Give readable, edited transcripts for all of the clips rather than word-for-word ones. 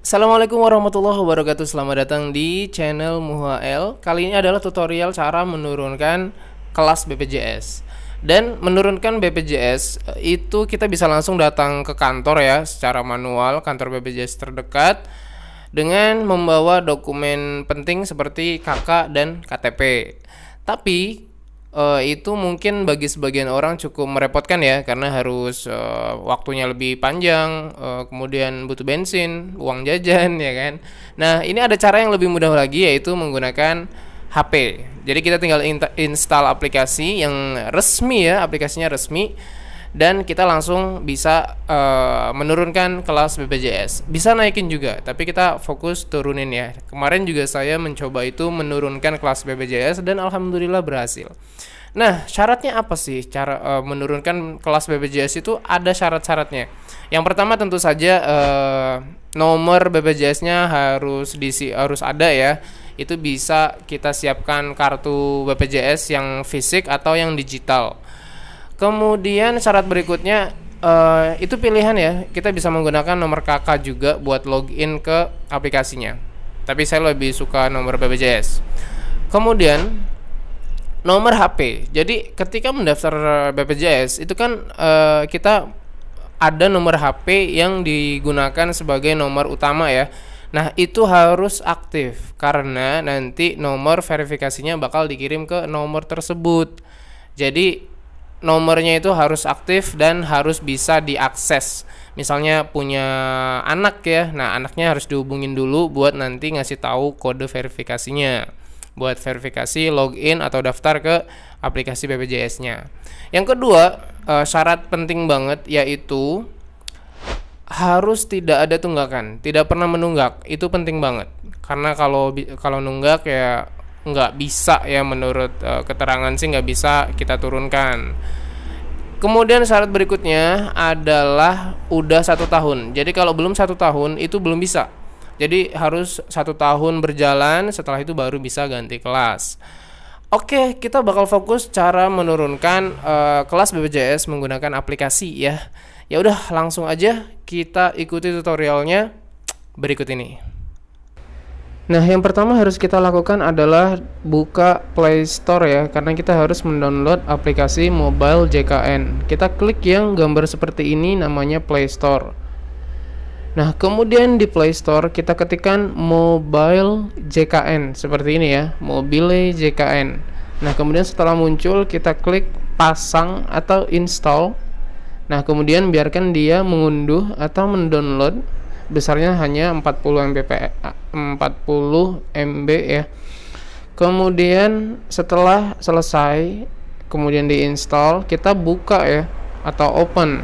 Assalamualaikum warahmatullahi wabarakatuh. Selamat datang di channel Muhael. Kali ini adalah tutorial cara menurunkan kelas BPJS. Dan menurunkan BPJS itu kita bisa langsung datang ke kantor ya, secara manual, kantor BPJS terdekat dengan membawa dokumen penting seperti KK dan KTP. Tapi itu mungkin bagi sebagian orang cukup merepotkan ya, karena harus waktunya lebih panjang, kemudian butuh bensin, uang jajan ya kan. Nah, ini ada cara yang lebih mudah lagi, yaitu menggunakan HP. Jadi kita tinggal install aplikasi yang resmi ya, aplikasinya resmi, dan kita langsung bisa menurunkan kelas BPJS. Bisa naikin juga, tapi kita fokus turunin ya. Kemarin juga saya mencoba itu menurunkan kelas BPJS dan alhamdulillah berhasil. Nah, syaratnya apa sih cara menurunkan kelas BPJS itu? Ada syarat-syaratnya. Yang pertama tentu saja nomor BPJS-nya harus ada ya. Itu bisa kita siapkan kartu BPJS yang fisik atau yang digital. Kemudian syarat berikutnya itu pilihan ya. Kita bisa menggunakan nomor KK juga buat login ke aplikasinya. Tapi saya lebih suka nomor BPJS. Kemudian nomor HP. Jadi ketika mendaftar BPJS itu kan kita ada nomor HP yang digunakan sebagai nomor utama ya. Nah, itu harus aktif karena nanti nomor verifikasinya bakal dikirim ke nomor tersebut. Jadi nomornya itu harus aktif dan harus bisa diakses. Misalnya punya anak ya, nah anaknya harus dihubungin dulu buat nanti ngasih tahu kode verifikasinya, buat verifikasi login atau daftar ke aplikasi BPJS-nya. Yang kedua, syarat penting banget yaitu harus tidak ada tunggakan, tidak pernah menunggak. Itu penting banget karena kalau nunggak ya nggak bisa ya, menurut keterangan sih nggak bisa kita turunkan. Kemudian syarat berikutnya adalah udah 1 tahun. Jadi kalau belum 1 tahun itu belum bisa. Jadi harus 1 tahun berjalan, setelah itu baru bisa ganti kelas. Oke, kita bakal fokus cara menurunkan kelas BPJS menggunakan aplikasi ya. Ya udah, langsung aja kita ikuti tutorialnya berikut ini. Nah, yang pertama harus kita lakukan adalah buka Play Store ya, karena kita harus mendownload aplikasi Mobile JKN. Kita klik yang gambar seperti ini, namanya Play Store. Nah, kemudian di Play Store kita ketikkan Mobile JKN seperti ini ya, Mobile JKN. Nah, kemudian setelah muncul kita klik pasang atau install. Nah, kemudian biarkan dia mengunduh atau mendownload, besarnya hanya 40 MB ya. Kemudian setelah selesai, kemudian diinstal, kita buka ya atau open.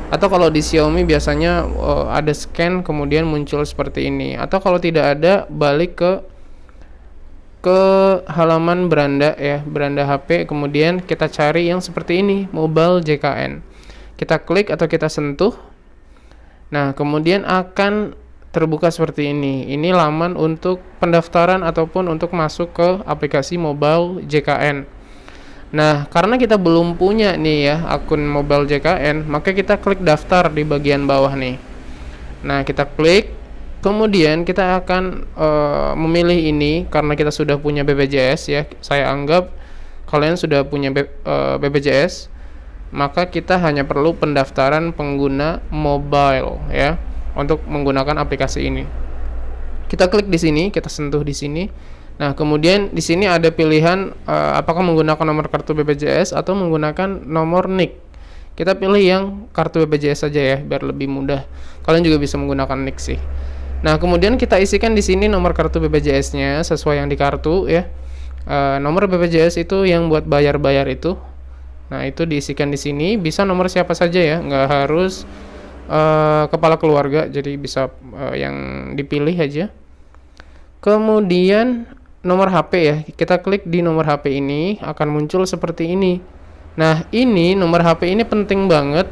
Atau kalau di Xiaomi biasanya ada scan kemudian muncul seperti ini. Atau kalau tidak ada, balik ke halaman beranda ya, beranda HP, kemudian kita cari yang seperti ini, Mobile JKN. Kita klik atau kita sentuh. Nah, kemudian akan terbuka seperti ini. Ini laman untuk pendaftaran ataupun untuk masuk ke aplikasi Mobile JKN. Nah, karena kita belum punya nih ya akun Mobile JKN, maka kita klik daftar di bagian bawah nih. Nah, kita klik, kemudian kita akan memilih ini karena kita sudah punya BPJS ya. Saya anggap kalian sudah punya BPJS, maka kita hanya perlu pendaftaran pengguna mobile ya untuk menggunakan aplikasi ini. Kita klik di sini, kita sentuh di sini. Nah, kemudian di sini ada pilihan apakah menggunakan nomor kartu BPJS atau menggunakan nomor NIK. Kita pilih yang kartu BPJS saja ya, biar lebih mudah. Kalian juga bisa menggunakan NIK sih. Nah, kemudian kita isikan di sini nomor kartu BPJS-nya sesuai yang di kartu ya. Nomor BPJS itu yang buat bayar-bayar itu. Nah, itu diisikan di sini. Bisa nomor siapa saja ya, nggak harus kepala keluarga, jadi bisa yang dipilih aja. Kemudian nomor HP ya, kita klik di nomor HP ini, akan muncul seperti ini. Nah, ini nomor HP ini penting banget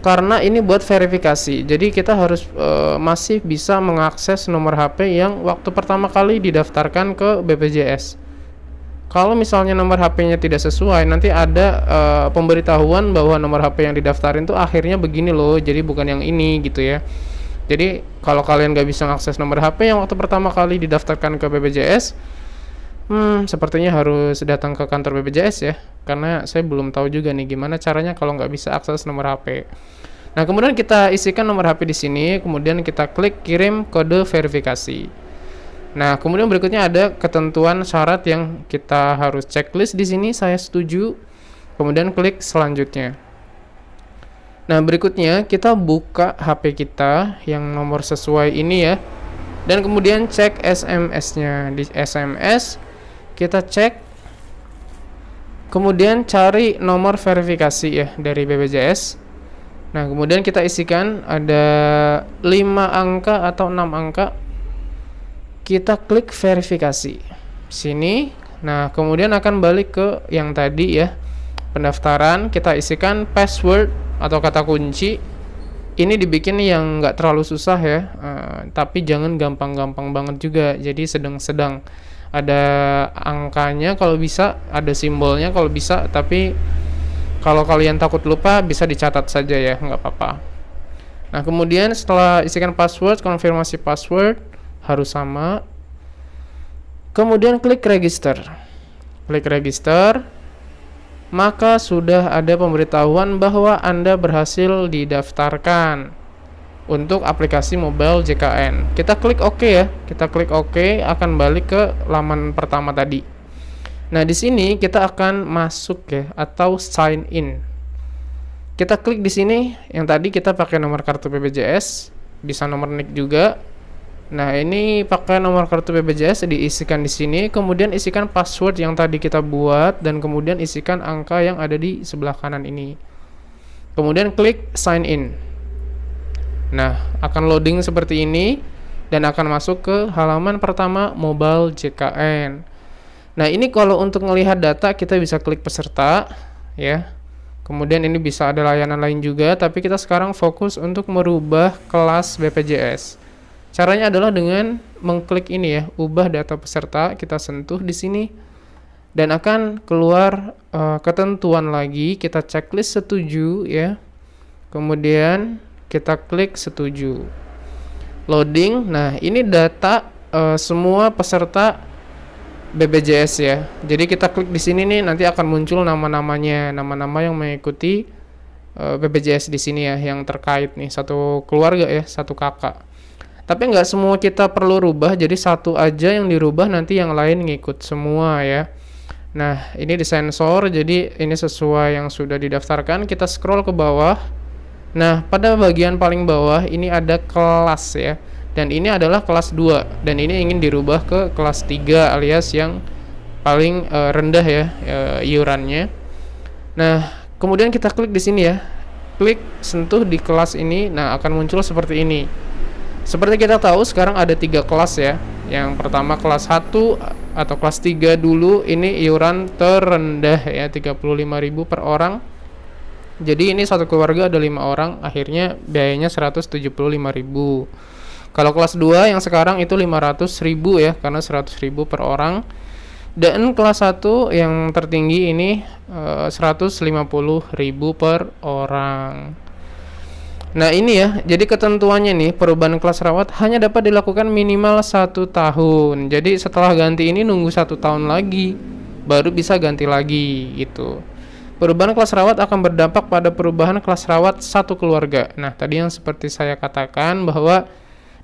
karena ini buat verifikasi. Jadi kita harus masih bisa mengakses nomor HP yang waktu pertama kali didaftarkan ke BPJS. Kalau misalnya nomor HP-nya tidak sesuai, nanti ada pemberitahuan bahwa nomor HP yang didaftarin tuh akhirnya begini loh, jadi bukan yang ini gitu ya. Jadi kalau kalian nggak bisa mengakses nomor HP yang waktu pertama kali didaftarkan ke BPJS, sepertinya harus datang ke kantor BPJS ya, karena saya belum tahu juga nih gimana caranya kalau nggak bisa akses nomor HP. Nah, kemudian kita isikan nomor HP di sini, kemudian kita klik kirim kode verifikasi. Nah, kemudian berikutnya ada ketentuan syarat yang kita harus checklist di sini. Saya setuju, kemudian klik selanjutnya. Nah, berikutnya kita buka HP kita yang nomor sesuai ini ya, dan kemudian cek SMS-nya. Di SMS kita cek, kemudian cari nomor verifikasi ya dari BPJS. Nah, kemudian kita isikan ada 5 angka atau 6 angka. Kita klik verifikasi sini. Nah, kemudian akan balik ke yang tadi ya, pendaftaran. Kita isikan password atau kata kunci. Ini dibikin yang nggak terlalu susah ya, tapi jangan gampang-gampang banget juga, jadi sedang-sedang. Ada angkanya kalau bisa, ada simbolnya kalau bisa, tapi kalau kalian takut lupa bisa dicatat saja ya, nggak apa-apa. Nah, kemudian setelah isikan password, konfirmasi password harus sama. Kemudian klik register. Klik register, maka sudah ada pemberitahuan bahwa Anda berhasil didaftarkan untuk aplikasi mobile JKN. Kita klik OK ya. Kita klik OK, akan balik ke laman pertama tadi. Nah, di sini kita akan masuk ya, atau sign in. Kita klik di sini, yang tadi kita pakai nomor kartu BPJS, bisa nomor NIK juga. Nah, ini pakai nomor kartu BPJS, diisikan di sini, kemudian isikan password yang tadi kita buat, dan kemudian isikan angka yang ada di sebelah kanan ini. Kemudian klik sign in. Nah, akan loading seperti ini dan akan masuk ke halaman pertama mobile JKN. Nah, ini kalau untuk melihat data kita bisa klik peserta ya. Kemudian ini bisa ada layanan lain juga, tapi kita sekarang fokus untuk merubah kelas BPJS. Caranya adalah dengan mengklik ini ya, ubah data peserta, kita sentuh di sini dan akan keluar ketentuan lagi, kita checklist setuju ya. Kemudian kita klik setuju. Loading. Nah, ini data semua peserta BPJS ya. Jadi kita klik di sini nih, nanti akan muncul nama-namanya, nama-nama yang mengikuti BPJS di sini ya, yang terkait nih, satu keluarga ya, satu kakak. Tapi nggak semua kita perlu rubah, jadi satu aja yang dirubah, nanti yang lain ngikut semua ya. Nah, ini disensor, jadi ini sesuai yang sudah didaftarkan. Kita scroll ke bawah. Nah, pada bagian paling bawah ini ada kelas ya. Dan ini adalah kelas 2, dan ini ingin dirubah ke kelas 3 alias yang paling rendah ya iurannya. Nah, kemudian kita klik di sini ya. Klik sentuh di kelas ini. Nah, akan muncul seperti ini. Seperti kita tahu sekarang ada 3 kelas ya. Yang pertama kelas 1 atau kelas 3 dulu, ini iuran terendah ya, 35.000 per orang. Jadi ini satu keluarga ada 5 orang, akhirnya biayanya 175.000. Kalau kelas 2 yang sekarang itu 500.000 ya, karena 100.000 per orang. Dan kelas 1 yang tertinggi ini 150.000 per orang. Nah, ini ya, jadi ketentuannya nih, perubahan kelas rawat hanya dapat dilakukan minimal 1 tahun. Jadi setelah ganti ini nunggu 1 tahun lagi, baru bisa ganti lagi gitu. Perubahan kelas rawat akan berdampak pada perubahan kelas rawat satu keluarga. Nah, tadi yang seperti saya katakan bahwa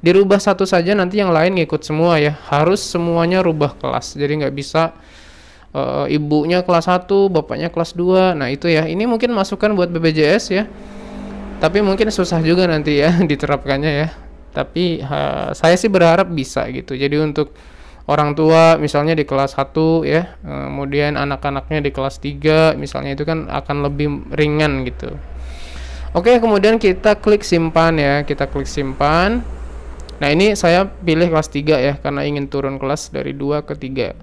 dirubah satu saja, nanti yang lain ngikut semua ya. Harus semuanya rubah kelas. Jadi nggak bisa ibunya kelas 1, bapaknya kelas 2. Nah, itu ya. Ini mungkin masukan buat BPJS ya. Tapi mungkin susah juga nanti ya diterapkannya ya. Tapi saya sih berharap bisa gitu. Jadi untuk orang tua misalnya di kelas 1 ya, kemudian anak-anaknya di kelas 3 misalnya, itu kan akan lebih ringan gitu. Oke, kemudian kita klik simpan ya. Kita klik simpan. Nah, ini saya pilih kelas 3 ya, karena ingin turun kelas dari 2 ke 3.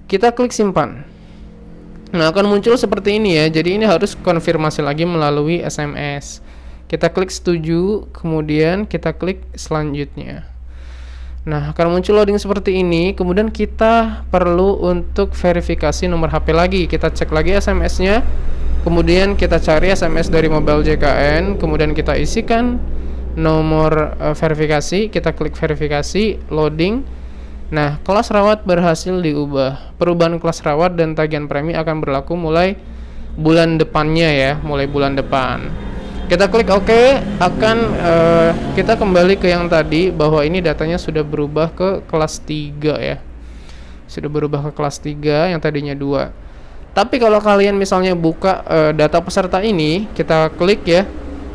Kita klik simpan. Nah, akan muncul seperti ini ya. Jadi ini harus konfirmasi lagi melalui SMS. Kita klik setuju, kemudian kita klik selanjutnya. Nah, akan muncul loading seperti ini. Kemudian kita perlu untuk verifikasi nomor HP lagi. Kita cek lagi SMS-nya. Kemudian kita cari SMS dari mobile JKN. Kemudian kita isikan nomor verifikasi, kita klik verifikasi, loading. Nah, kelas rawat berhasil diubah. Perubahan kelas rawat dan tagihan premi akan berlaku mulai bulan depannya ya, mulai bulan depan. Kita klik OK, kita kembali ke yang tadi bahwa ini datanya sudah berubah ke kelas 3 ya. Sudah berubah ke kelas 3 yang tadinya 2. Tapi kalau kalian misalnya buka data peserta ini, kita klik ya.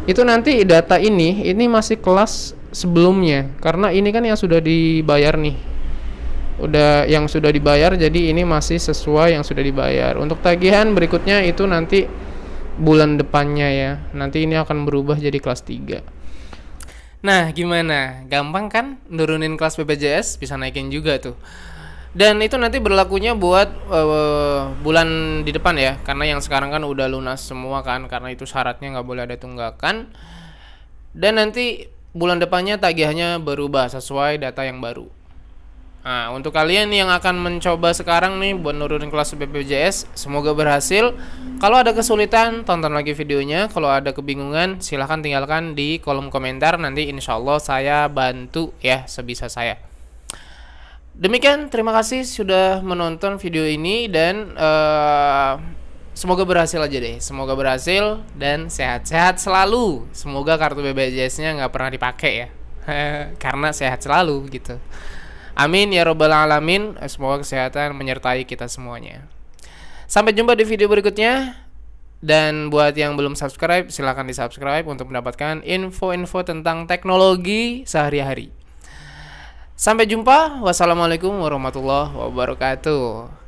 Itu nanti data ini masih kelas sebelumnya karena ini kan yang sudah dibayar nih. Udah yang sudah dibayar, jadi ini masih sesuai yang sudah dibayar. Untuk tagihan berikutnya itu nanti bulan depannya ya. Nanti ini akan berubah jadi kelas 3. Nah, gimana? Gampang kan nurunin kelas BPJS, bisa naikin juga tuh. Dan itu nanti berlakunya buat bulan di depan ya, karena yang sekarang kan udah lunas semua kan, karena itu syaratnya nggak boleh ada tunggakan. Dan nanti bulan depannya tagihannya berubah sesuai data yang baru. Nah, untuk kalian yang akan mencoba sekarang nih buat nurunin kelas BPJS, semoga berhasil. Kalau ada kesulitan, tonton lagi videonya. Kalau ada kebingungan, silahkan tinggalkan di kolom komentar. Nanti insya Allah saya bantu ya sebisa saya. Demikian, terima kasih sudah menonton video ini. Dan semoga berhasil aja deh. Semoga berhasil dan sehat-sehat selalu. Semoga kartu BPJS-nya nggak pernah dipakai ya. Karena sehat selalu gitu. Amin ya robbal alamin. Semoga kesehatan menyertai kita semuanya. Sampai jumpa di video berikutnya. Dan buat yang belum subscribe, silahkan di subscribe untuk mendapatkan info-info tentang teknologi sehari-hari. Sampai jumpa. Wassalamualaikum warahmatullahi wabarakatuh.